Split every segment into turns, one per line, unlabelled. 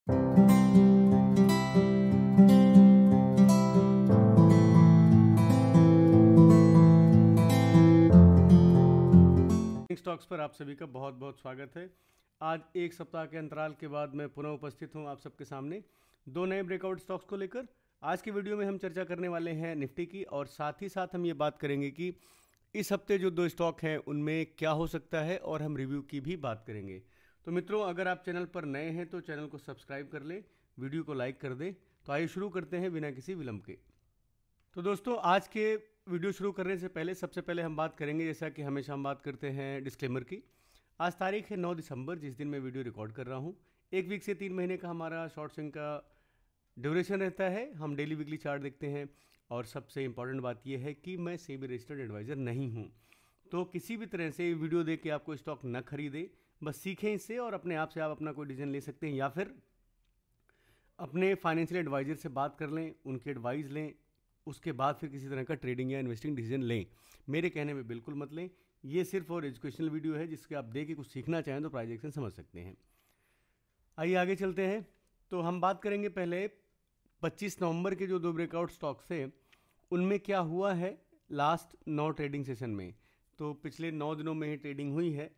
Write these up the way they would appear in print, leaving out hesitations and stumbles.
Stocks पर आप सभी का बहुत बहुत स्वागत है। आज एक सप्ताह के अंतराल के बाद मैं पुनः उपस्थित हूं आप सबके सामने दो नए ब्रेकआउट स्टॉक्स को लेकर। आज की वीडियो में हम चर्चा करने वाले हैं निफ्टी की, और साथ ही साथ हम ये बात करेंगे कि इस हफ्ते जो दो स्टॉक हैं उनमें क्या हो सकता है, और हम रिव्यू की भी बात करेंगे। तो मित्रों, अगर आप चैनल पर नए हैं तो चैनल को सब्सक्राइब कर लें, वीडियो को लाइक कर दें। तो आइए शुरू करते हैं बिना किसी विलंब के। तो दोस्तों, आज के वीडियो शुरू करने से पहले सबसे पहले हम बात करेंगे, जैसा कि हमेशा हम बात करते हैं, डिस्क्लेमर की। आज तारीख है 9 दिसंबर, जिस दिन मैं वीडियो रिकॉर्ड कर रहा हूँ। 1 वीक से 3 महीने का हमारा शॉर्ट स्विंग का ड्यूरेशन रहता है। हम डेली वीकली चार्ट देखते हैं, और सबसे इंपॉर्टेंट बात यह है कि मैं सेबी रजिस्टर्ड एडवाइज़र नहीं हूँ। तो किसी भी तरह से वीडियो देख के आपको स्टॉक न खरीदे, बस सीखें इससे और अपने आप से आप अपना कोई डिसीजन ले सकते हैं, या फिर अपने फाइनेंशियल एडवाइज़र से बात कर लें, उनकी एडवाइस लें, उसके बाद फिर किसी तरह का ट्रेडिंग या इन्वेस्टिंग डिसीजन लें। मेरे कहने में बिल्कुल मत लें। ये सिर्फ और एजुकेशनल वीडियो है, जिसके आप देख के कुछ सीखना चाहें तो प्राइस एक्शन समझ सकते हैं। आइए आगे चलते हैं। तो हम बात करेंगे पहले 25 नवंबर के जो दो ब्रेकआउट स्टॉक्स थे उनमें क्या हुआ है लास्ट 9 ट्रेडिंग सेशन में। तो पिछले 9 दिनों में ही ट्रेडिंग हुई है,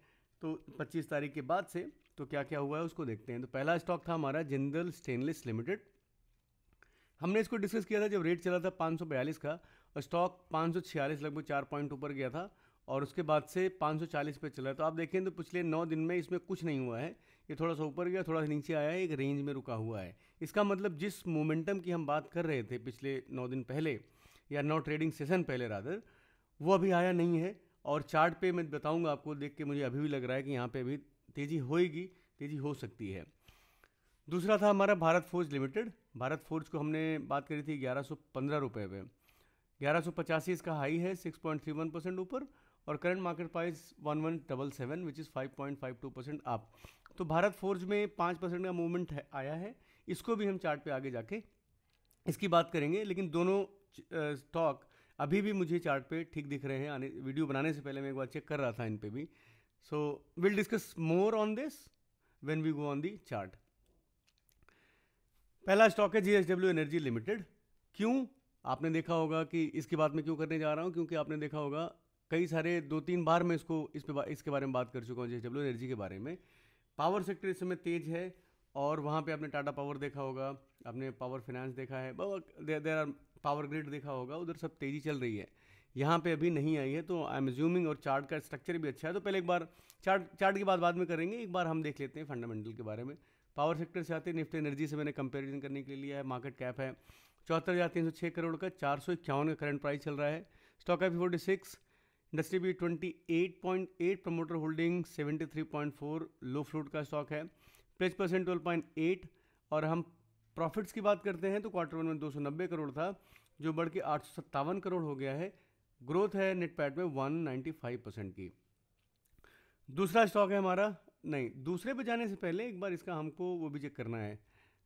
तो 25 तारीख के बाद से तो क्या क्या हुआ है उसको देखते हैं। तो पहला स्टॉक था हमारा जिंदल स्टेनलेस लिमिटेड। हमने इसको डिस्कस किया था जब रेट चला था 542 का, और स्टॉक 546 लगभग 4 पॉइंट ऊपर गया था, और उसके बाद से 540 पे चला। तो आप देखें तो पिछले 9 दिन में इसमें कुछ नहीं हुआ है। ये थोड़ा सा ऊपर गया, थोड़ा सा नीचे आया है, एक रेंज में रुका हुआ है। इसका मतलब जिस मोमेंटम की हम बात कर रहे थे पिछले 9 दिन पहले, या 9 ट्रेडिंग सेशन पहले रादर, वो अभी आया नहीं है। और चार्ट पे मैं बताऊंगा आपको, देख के मुझे अभी भी लग रहा है कि यहाँ पे अभी तेज़ी होएगी, तेज़ी हो सकती है। दूसरा था हमारा Bharat forge limited. Bharat forge को हमने बात करी थी 1115 रुपये पे। 1185 इसका हाई है, 6.31% ऊपर, और current market price 1177 which is 5.52% up. तो भारत फोर्ज में 5% का मूवमेंट आया है। इसको भी हम चार्ट पे आगे जाके इसकी बात करेंगे, लेकिन दोनों स्टॉक अभी भी मुझे चार्ट पे ठीक दिख रहे हैं। वीडियो बनाने से पहले मैं एक बार चेक कर रहा था इन पे भी। So will discuss more on this when we go on the chart. पहला स्टॉक है JSW एनर्जी लिमिटेड। क्यों, आपने देखा होगा कि इसकी बात मैं क्यों करने जा रहा हूँ, क्योंकि आपने देखा होगा कई सारे 2-3 बार मैं इसके बारे में बात कर चुका हूँ, JSW एनर्जी के बारे में। पावर सेक्टर इस समय तेज है, और वहाँ पे आपने टाटा पावर देखा होगा, आपने पावर फाइनेंस देखा है, देर आर पावर ग्रिड देखा होगा, उधर सब तेज़ी चल रही है। यहाँ पे अभी नहीं आई है, तो आई एम एज्यूमिंग, और चार्ट का स्ट्रक्चर भी अच्छा है। तो पहले एक बार चार्ट की बात बाद में करेंगे, एक बार हम देख लेते हैं फंडामेंटल के बारे में। पावर सेक्टर से आते हैं, निफ्टी एनर्जी से मैंने कंपैरिजन करने के लिए लिया है। मार्केट कैप है 74,306 करोड़ का, 451 का करंट प्राइस चल रहा है। स्टॉक है 46, इंडस्ट्री भी 28.8, प्रमोटर होल्डिंग 73.4, लो फ्लोट का स्टॉक है। Page percent 12.8। और हम प्रॉफिट्स की बात करते हैं तो क्वार्टर वन में 290 करोड़ था, जो बढ़ के 857 करोड़ हो गया है। ग्रोथ है नेट पैट में 195% की। दूसरा स्टॉक है हमारा, नहीं, दूसरे पे जाने से पहले एक बार इसका हमको वो भी चेक करना है,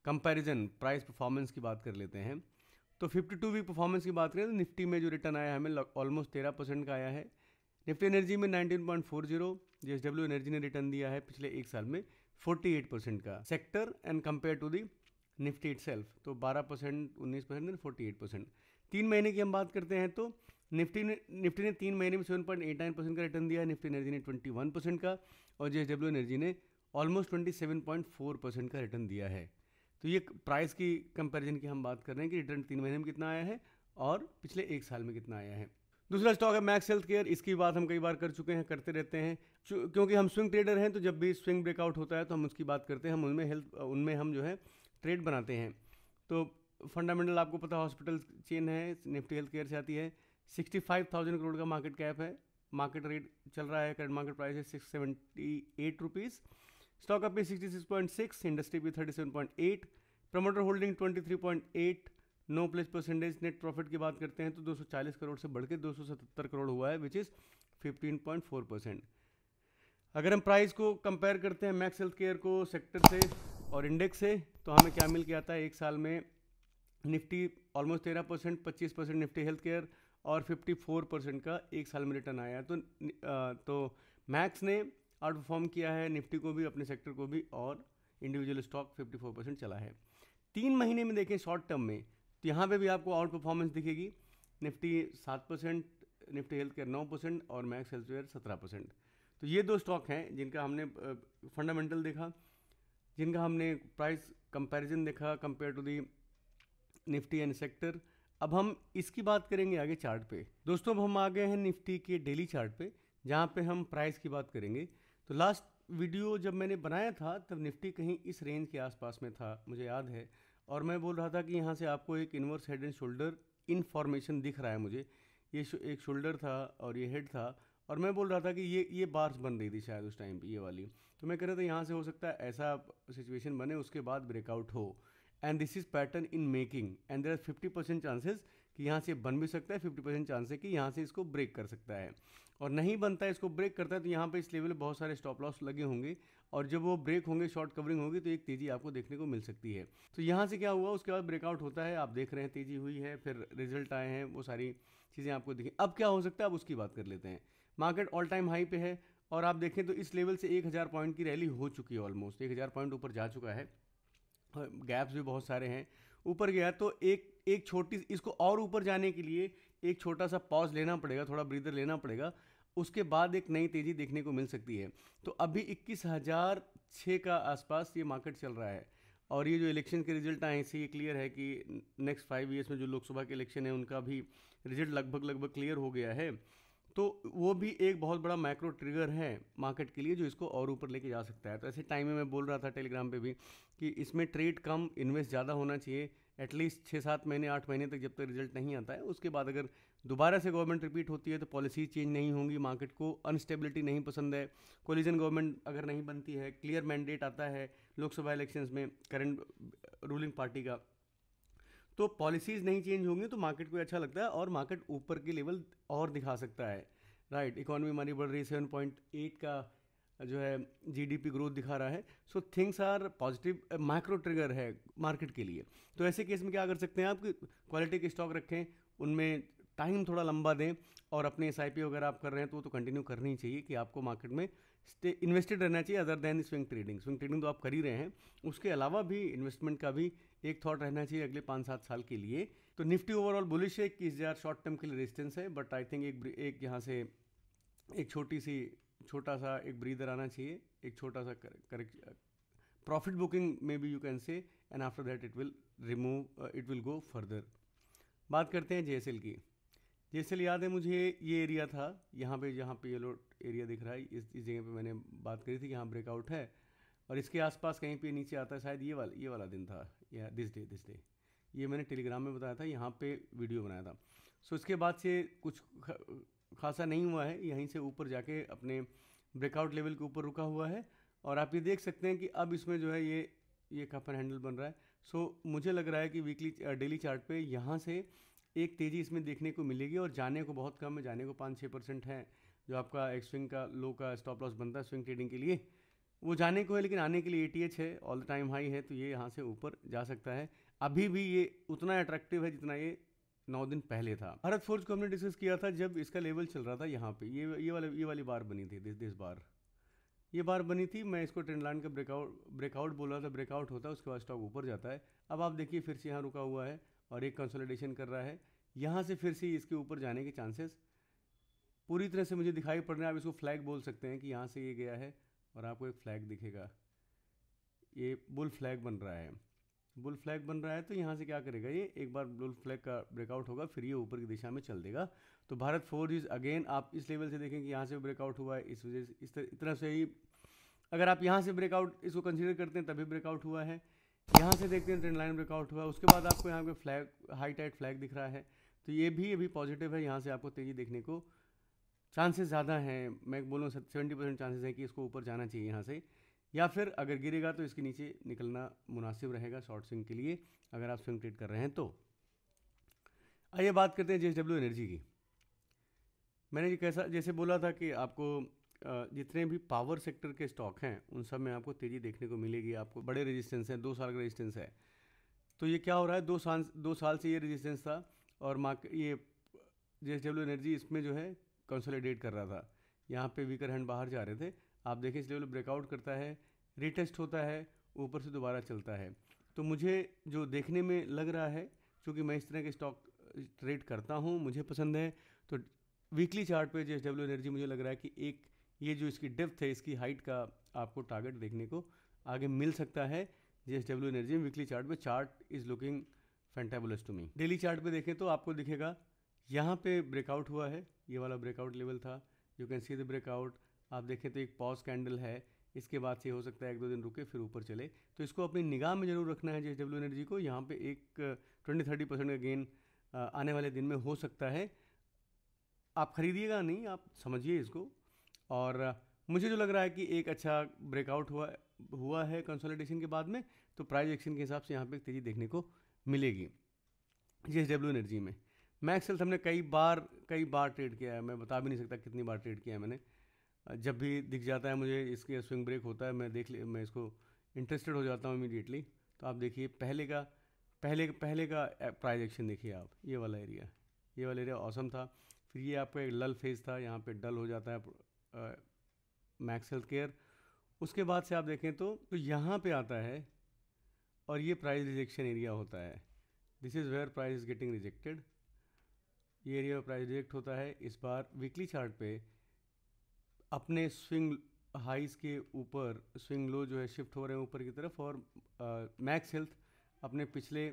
कंपैरिजन प्राइस परफॉर्मेंस की बात कर लेते हैं। तो 52 वीक परफॉर्मेंस की बात करें तो निफ्टी में जो रिटर्न आया है हमें ऑलमोस्ट 13% का आया है। निफ्टी एनर्जी में 19.40, JSW एनर्जी ने रिटर्न दिया है पिछले एक साल में 48% का। Sector and compare to the Nifty itself तो 12%, 19% एंड 48%। 3 महीने की हम बात करते हैं तो निफ्टी ने 3 महीने में 7.89% का रिटर्न दिया है, निफ्टी एनर्जी ने 21% का, और JSW एनर्जी ने ऑलमोस्ट 27.4% का रिटर्न दिया है। तो ये प्राइस की कंपैरिजन की हम बात कर रहे हैं कि रिटर्न 3 महीने में कितना आया है और पिछले एक साल में कितना आया है। दूसरा स्टॉक है मैक्स हेल्थ केयर। इसकी बात हम कई बार कर चुके हैं, करते रहते हैं, क्योंकि हम स्विंग ट्रेडर हैं। तो जब भी स्विंग ब्रेकआउट होता है तो हम उसकी बात करते हैं, हम उनमें हम जो है ट्रेड बनाते हैं। तो फंडामेंटल आपको पता, हॉस्पिटल चेन है, निफ्टी हेल्थ केयर से आती है। 65,000 करोड़ का मार्केट कैप है, मार्केट रेट चल रहा है, करंट मार्केट प्राइस है 678 रुपीज़। स्टॉक अप पे 66.6, इंडस्ट्री भी 37.8, promoter holding 23.8, no place percentage. Net profit की बात करते हैं तो 240 करोड़ से बढ़ के 277 करोड़ हुआ है, विच इज़ 15.4%। अगर हम प्राइस को कंपेयर करते हैं मैक्स हेल्थ केयर को सेक्टर से और इंडेक्स से, तो हमें क्या मिल के आता है, एक साल में Nifty almost 13%, 25% Nifty health care, और 54% का एक साल में रिटर्न आया है। तो मैक्स ने आउट परफॉर्म किया है निफ्टी को भी, अपने सेक्टर को भी, और इंडिविजुअल स्टॉक 54% चला है। 3 महीने में देखें शॉर्ट टर्म में, तो यहाँ पे भी आपको आउट परफॉर्मेंस दिखेगी। निफ्टी 7%, निफ्टी हेल्थ केयर 9% और मैक्स हेल्थवेयर 17%। तो ये दो स्टॉक हैं जिनका हमने फंडामेंटल देखा, जिनका हमने प्राइस कंपैरिजन देखा compare to the Nifty and sector. अब हम इसकी बात करेंगे आगे चार्ट पे। दोस्तों अब हम आ गए हैं निफ्टी के डेली चार्ट पे, जहाँ पे हम प्राइस की बात करेंगे। तो लास्ट वीडियो जब मैंने बनाया था तब निफ्टी कहीं इस रेंज के आसपास में था, मुझे याद है, और मैं बोल रहा था कि यहाँ से आपको एक inverse head and shoulder information दिख रहा है मुझे। ये एक शोल्डर था और ये हेड था, और मैं बोल रहा था कि ये बार्स बन रही थी शायद उस टाइम पे, ये वाली। तो मैं कह रहा था यहाँ से हो सकता है ऐसा सिचुएशन बने, उसके बाद ब्रेकआउट हो, and this is pattern in making, and there are 50% chances कि यहाँ से बन भी सकता है, 50% चांस है कि यहाँ से इसको ब्रेक कर सकता है। और नहीं बनता है, इसको ब्रेक करता है, तो यहाँ पे इस लेवल बहुत सारे स्टॉप लॉस लगे होंगे, और जब वो ब्रेक होंगे, शॉर्ट कवरिंग होगी, तो एक तेज़ी आपको देखने को मिल सकती है। तो यहाँ से क्या हुआ, उसके बाद ब्रेकआउट होता है, आप देख रहे हैं तेज़ी हुई है, फिर रिजल्ट आए हैं, वो सारी चीज़ें आपको दिखें। अब क्या हो सकता है, अब उसकी बात कर लेते हैं। मार्केट ऑल टाइम हाई पे है, और आप देखें तो इस लेवल से 1000 पॉइंट की रैली हो चुकी है, ऑलमोस्ट 1000 पॉइंट ऊपर जा चुका है, गैप्स भी बहुत सारे हैं, ऊपर गया। तो एक छोटी, इसको और ऊपर जाने के लिए एक छोटा सा पॉज लेना पड़ेगा, थोड़ा ब्रीदर लेना पड़ेगा, उसके बाद एक नई तेज़ी देखने को मिल सकती है। तो अभी 21,006 का आसपास ये मार्केट चल रहा है, और ये जो इलेक्शन के रिजल्ट आए इससे ये क्लियर है कि नेक्स्ट 5 ईयर्स में जो लोकसभा के इलेक्शन है उनका भी रिजल्ट लगभग क्लियर हो गया है। तो वो भी एक बहुत बड़ा मैक्रो ट्रिगर है मार्केट के लिए, जो इसको और ऊपर लेके जा सकता है। तो ऐसे टाइम में मैं बोल रहा था टेलीग्राम पे भी कि इसमें ट्रेड कम, इन्वेस्ट ज़्यादा होना चाहिए, एटलीस्ट 6-7 महीने 8 महीने तक, जब तक रिजल्ट नहीं आता है। उसके बाद अगर दोबारा से गवर्नमेंट रिपीट होती है तो पॉलिसी चेंज नहीं होंगी, मार्केट को अनस्टेबिलिटी नहीं पसंद है, कोलिजन गवर्नमेंट अगर नहीं बनती है, क्लियर मैंडेट आता है लोकसभा इलेक्शंस में करंट रूलिंग पार्टी का, तो पॉलिसीज़ नहीं चेंज होंगी, तो मार्केट को अच्छा लगता है और मार्केट ऊपर के लेवल और दिखा सकता है। राइट, इकोनॉमी हमारी बढ़ रही है, 7.8 का जो है जीडीपी ग्रोथ दिखा रहा है। So things are positive, macro trigger है मार्केट के लिए। तो ऐसे केस में क्या कर सकते हैं आप कि क्वालिटी के स्टॉक रखें, उनमें टाइम थोड़ा लंबा दें, और अपने SIP वगैरह आप कर रहे हैं तो वो तो कंटिन्यू करनी चाहिए कि आपको मार्केट में इन्वेस्टेड रहना चाहिए, other than swing trading. Swing trading तो आप कर ही रहे हैं, उसके अलावा भी इन्वेस्टमेंट का भी एक थॉट रहना चाहिए अगले 5-7 साल के लिए। तो निफ्टी ओवरऑल बुलिश है, 21,000 शॉर्ट टर्म के लिए रेजिस्टेंस है, बट आई थिंक एक यहाँ से एक छोटा सा एक ब्रीदर आना चाहिए, एक छोटा सा करेक्ट प्रॉफिट बुकिंग में भी you can say, and after that it will go further. बात करते हैं JSL की। JSL याद है मुझे, ये एरिया था यहाँ पे, जहाँ पे येलो एरिया दिख रहा है, इस जगह पे मैंने बात करी थी कि यहाँ ब्रेकआउट है, और इसके आसपास कहीं पे नीचे आता है, शायद ये वाला दिन था, या दिस डे, ये मैंने टेलीग्राम में बताया था, यहाँ पे वीडियो बनाया था। सो इसके बाद से कुछ खासा नहीं हुआ है, यहीं से ऊपर जाके अपने ब्रेकआउट लेवल के ऊपर रुका हुआ है, और आप ये देख सकते हैं कि अब इसमें जो है ये कपर हैंडल बन रहा है। सो मुझे लग रहा है कि डेली चार्ट पे यहाँ से एक तेज़ी इसमें देखने को मिलेगी, और जाने को बहुत कम है, जाने को 5-6% है, जो आपका एक स्विंग का लो का स्टॉप लॉस बनता है स्विंग ट्रेडिंग के लिए, वो जाने को है, लेकिन आने के लिए ATH है, ऑल टाइम हाई है, तो ये यहाँ से ऊपर जा सकता है। अभी भी ये उतना अट्रैक्टिव है जितना ये 9 दिन पहले था। भारत फोर्ज को हमने डिस्कस किया था जब इसका लेवल चल रहा था यहाँ पे, ये वाली बार बनी थी, दिस बार, ये बार बनी थी। मैं इसको ट्रेंड लाइन का ब्रेकआउट बोल रहा था, ब्रेकआउट होता है उसके बाद स्टॉक ऊपर जाता है। अब आप देखिए फिर से यहाँ रुका हुआ है और एक कंसोलिडेशन कर रहा है, यहाँ से फिर से इसके ऊपर जाने के चांसेस पूरी तरह से मुझे दिखाई पड़ रहे हैं। आप इसको फ्लैग बोल सकते हैं कि यहाँ से ये गया है, और आपको एक फ्लैग दिखेगा, ये बुल फ्लैग बन रहा है, बुल फ्लैग बन रहा है। तो यहाँ से क्या करेगा, ये एक बार बुल फ्लैग का ब्रेकआउट होगा, फिर ये ऊपर की दिशा में चल देगा। तो भारत फोर्ज इज अगेन, आप इस लेवल से देखें कि यहाँ से ब्रेकआउट हुआ है, इस वजह से इस तरह से ही, अगर आप यहाँ से ब्रेकआउट इसको कंसीडर करते हैं तभी ब्रेकआउट हुआ है, यहाँ से देखते हैं ट्रेंड लाइन ब्रेकआउट हुआ, उसके बाद आपको यहाँ पे फ्लैग, हाई टाइट फ्लैग दिख रहा है, तो ये भी पॉजिटिव है। यहाँ से आपको तेज़ी देखने को चांसेस ज़्यादा हैं, मैं बोलूँ 70% चांसेस है कि इसको ऊपर जाना चाहिए यहाँ से, या फिर अगर गिरेगा तो इसके नीचे निकलना मुनासिब रहेगा शॉर्ट स्विंग के लिए, अगर आप स्विंग ट्रेड कर रहे हैं तो। आइए बात करते हैं JSW एनर्जी की। मैंने जैसे बोला था कि आपको जितने भी पावर सेक्टर के स्टॉक हैं उन सब में आपको तेज़ी देखने को मिलेगी। आपको बड़े रेजिस्टेंस हैं, 2 साल का रेजिस्टेंस है। तो ये क्या हो रहा है, 2 साल से ये रेजिस्टेंस था, और ये JSW एनर्जी इसमें जो है कंसोलिडेट कर रहा था। यहाँ पे वीकर हैंड बाहर जा रहे थे, आप देखें इस लेवल ब्रेकआउट करता है, रिटेस्ट होता है, ऊपर से दोबारा चलता है। तो मुझे जो देखने में लग रहा है, क्योंकि मैं इस तरह के स्टॉक ट्रेड करता हूँ, मुझे पसंद है, तो वीकली चार्ट पे जेएसडब्ल्यू एनर्जी मुझे लग रहा है कि एक ये जो इसकी डेप्थ है, इसकी हाइट का आपको टारगेट देखने को आगे मिल सकता है जेएसडब्ल्यू एनर्जी में। वीकली चार्ट पे chart is looking fantabulous to me. Daily chart पे देखें तो आपको दिखेगा यहाँ पे ब्रेकआउट हुआ है, ये वाला ब्रेकआउट लेवल था, you can see the breakout. आप देखें तो एक पॉज कैंडल है, इसके बाद से हो सकता है 1-2 दिन रुके फिर ऊपर चले, तो इसको अपनी निगाह में जरूर रखना है जेएसडब्ल्यू एनर्जी को। यहाँ पे एक 20-30% का गेन आने वाले दिन में हो सकता है। आप खरीदिएगा नहीं, आप समझिए इसको। और मुझे जो लग रहा है कि एक अच्छा ब्रेकआउट हुआ है कंसोलिडेशन के बाद में, तो प्राइस एक्शन के हिसाब से यहाँ पे तेज़ी देखने को मिलेगी जेएसडब्ल्यू एनर्जी में। मैक्स हेल्थ हमने कई बार ट्रेड किया है, मैं बता भी नहीं सकता कितनी बार ट्रेड किया है मैंने। जब भी दिख जाता है मुझे इसके स्विंग ब्रेक होता है, मैं इसको इंटरेस्टेड हो जाता हूँ इमीडिएटली। तो आप देखिए पहले का प्राइस एक्शन देखिए आप, ये वाला एरिया ऑसम था। फिर ये आपका एक लल फेज था, यहाँ पे डल हो जाता है मैक्स हेल्थ केयर। उसके बाद से आप देखें तो यहाँ पे आता है और ये प्राइस रिजेक्शन एरिया होता है। This is where price is getting rejected. ये एरिया में प्राइस रिजेक्ट होता है। इस बार वीकली चार्ट पे अपने स्विंग हाइस के ऊपर स्विंग लो जो है शिफ्ट हो रहे हैं ऊपर की तरफ, और मैक्स हेल्थ अपने पिछले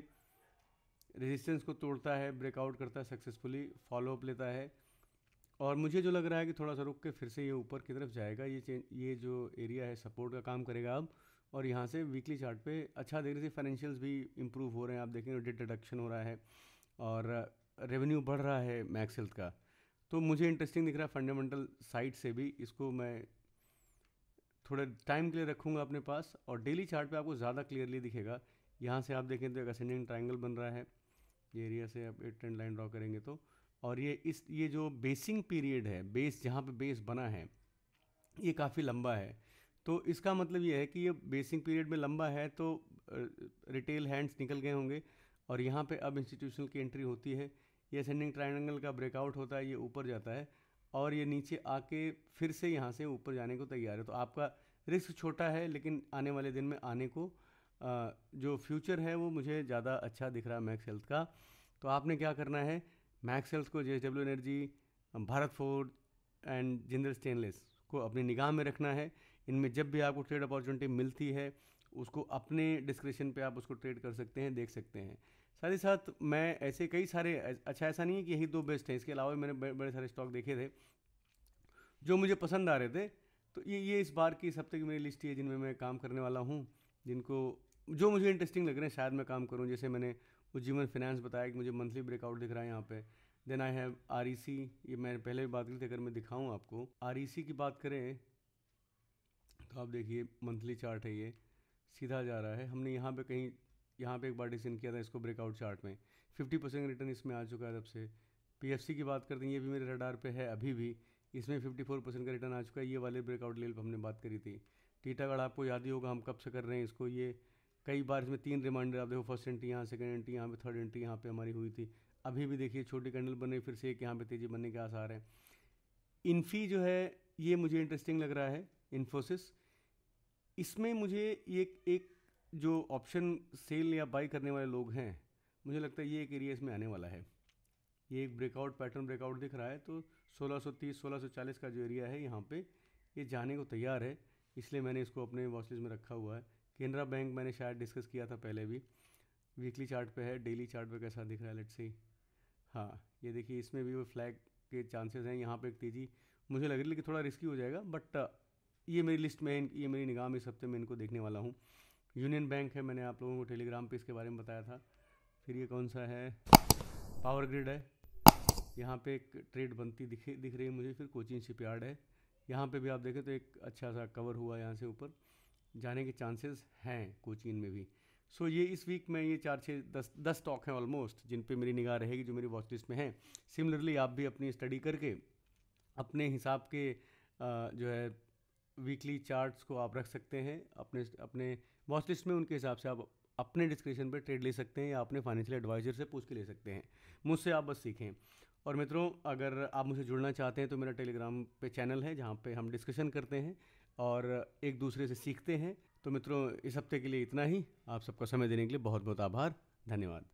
रेजिस्टेंस को तोड़ता है, ब्रेकआउट करता है सक्सेसफुली, फॉलोअप लेता है। और मुझे जो लग रहा है कि थोड़ा सा रुक के फिर से ये ऊपर की तरफ जाएगा। ये जो एरिया है सपोर्ट का काम करेगा अब, और यहाँ से वीकली चार्ट पे अच्छा देख रहे थे, फाइनेंशियल्स भी इंप्रूव हो रहे हैं। आप देखेंगे डेट रिडक्शन हो रहा है और रेवेन्यू बढ़ रहा है मैक्स हेल्थ का। तो मुझे इंटरेस्टिंग दिख रहा है फंडामेंटल साइड से भी। इसको मैं थोड़ा टाइम के लिए रखूँगा अपने पास। और डेली चार्ट पे आपको ज़्यादा क्लियरली दिखेगा। यहाँ से आप देखें तो एक असेंडिंग ट्रायंगल बन रहा है, ये एरिया से आप एक ट्रेंड लाइन ड्रॉ करेंगे तो। और ये जो बेसिंग पीरियड है, बेस जहाँ पे बेस बना है, ये काफ़ी लंबा है। तो इसका मतलब ये है कि ये बेसिंग पीरियड में लंबा है, तो रिटेल हैंड्स निकल गए होंगे और यहाँ पे अब इंस्टीट्यूशनल की एंट्री होती है। ये असेंडिंग ट्रायंगल का ब्रेकआउट होता है, ये ऊपर जाता है और ये नीचे आके फिर से यहाँ से ऊपर जाने को तैयार है। तो आपका रिस्क छोटा है, लेकिन आने वाले दिन में आने को जो फ्यूचर है वो मुझे ज़्यादा अच्छा दिख रहा है मैक्स हेल्थ का। तो आपने क्या करना है, मैक्स हेल्थ को, JSW energy, Bharat forge and Jindal stainless को अपनी निगाह में रखना है। इनमें जब भी आपको ट्रेड अपॉर्चुनिटी मिलती है उसको अपने डिस्क्रिप्शन पे आप उसको ट्रेड कर सकते हैं, देख सकते हैं। साथ ही साथ मैं ऐसे कई सारे, अच्छा ऐसा नहीं है कि यही 2 बेस्ट हैं, इसके अलावा मैंने बड़े सारे स्टॉक देखे थे जो मुझे पसंद आ रहे थे। तो ये इस बार की, इस हफ्ते की मेरी लिस्ट है जिनमें मैं काम करने वाला हूँ, जो मुझे इंटरेस्टिंग लग रहे हैं, शायद मैं काम करूँ। जैसे मैंने उज्जीवन फाइनेंस बताया कि मुझे मंथली ब्रेकआउट दिख रहा है यहाँ पे। देन आई हैव आरईसी, ये मैंने पहले भी बात की थी, अगर मैं दिखाऊँ आपको आरईसी की बात करें तो आप देखिए मंथली चार्ट है, ये सीधा जा रहा है। हमने यहाँ पे एक बार डिसीजन किया था इसको ब्रेकआउट चार्ट में, 50% रिटर्न इसमें आ चुका है तब से। पीएफसी की बात करते हैं, ये भी मेरे रडार पे है अभी भी, इसमें 54% का रिटर्न आ चुका है। ये वाले ब्रेकआउट लेवल पर हमने बात करी थी। टीटागढ़ आपको याद ही होगा हम कब से कर रहे हैं इसको, ये कई बार इसमें 3 रिमाइंडर, आप देखो फर्स्ट एंट्री यहाँ, सेकंड एंट्री यहाँ पे, थर्ड एंट्री यहाँ पे हमारी हुई थी। अभी भी देखिए छोटी कैंडल बन रही, फिर से एक यहाँ पे तेज़ी बनने के आसार हैं। इन्फी जो है ये मुझे इंटरेस्टिंग लग रहा है, इन्फोसिस। इसमें मुझे एक जो ऑप्शन सेल या बाई करने वाले लोग हैं, मुझे लगता है ये एक एरिया इसमें आने वाला है। ये एक ब्रेकआउट पैटर्न ब्रेकआउट दिख रहा है, तो 1630 1640 का जो एरिया है यहाँ पे ये जाने को तैयार है, इसलिए मैंने इसको अपने वॉच लिस्ट में रखा हुआ है। केनरा बैंक मैंने शायद डिस्कस किया था पहले भी, वीकली चार्ट पे है। डेली चार्ट पे कैसा दिख रहा है लेट्स सी। हाँ ये देखिए, इसमें भी वो फ्लैग के चांसेस हैं। यहाँ पे एक तेज़ी मुझे लग रही है कि थोड़ा रिस्की हो जाएगा, बट ये मेरी लिस्ट में है, ये मेरी निगाह में इस हफ्ते में इनको देखने वाला हूँ। यूनियन बैंक है, मैंने आप लोगों को टेलीग्राम पे इसके बारे में बताया था। फिर ये कौन सा है, पावर ग्रिड है, यहाँ पे एक ट्रेड बनती दिख रही है मुझे। फिर कोचिन शिपयार्ड है, यहाँ पे भी आप देखें तो एक अच्छा सा कवर हुआ, यहाँ से ऊपर जाने के चांसेस हैं कोचिन में भी। सो ये इस वीक में ये 4-6-10 स्टॉक हैं ऑलमोस्ट, जिन पे मेरी निगाह रहेगी, जो मेरी वॉच लिस्ट में हैं। सिमिलरली आप भी अपनी स्टडी करके अपने हिसाब के जो है वीकली चार्ट्स को आप रख सकते हैं अपने वॉच लिस्ट में। उनके हिसाब से आप अपने डिस्क्रिप्शन पे ट्रेड ले सकते हैं या अपने फाइनेंशियल एडवाइजर से पूछ के ले सकते हैं। मुझसे आप बस सीखें। और मित्रों, अगर आप मुझसे जुड़ना चाहते हैं तो मेरा टेलीग्राम पे चैनल है, जहाँ पे हम डिस्कशन करते हैं और एक दूसरे से सीखते हैं। तो मित्रों, इस हफ्ते के लिए इतना ही। आप सबका समय देने के लिए बहुत बहुत आभार। धन्यवाद।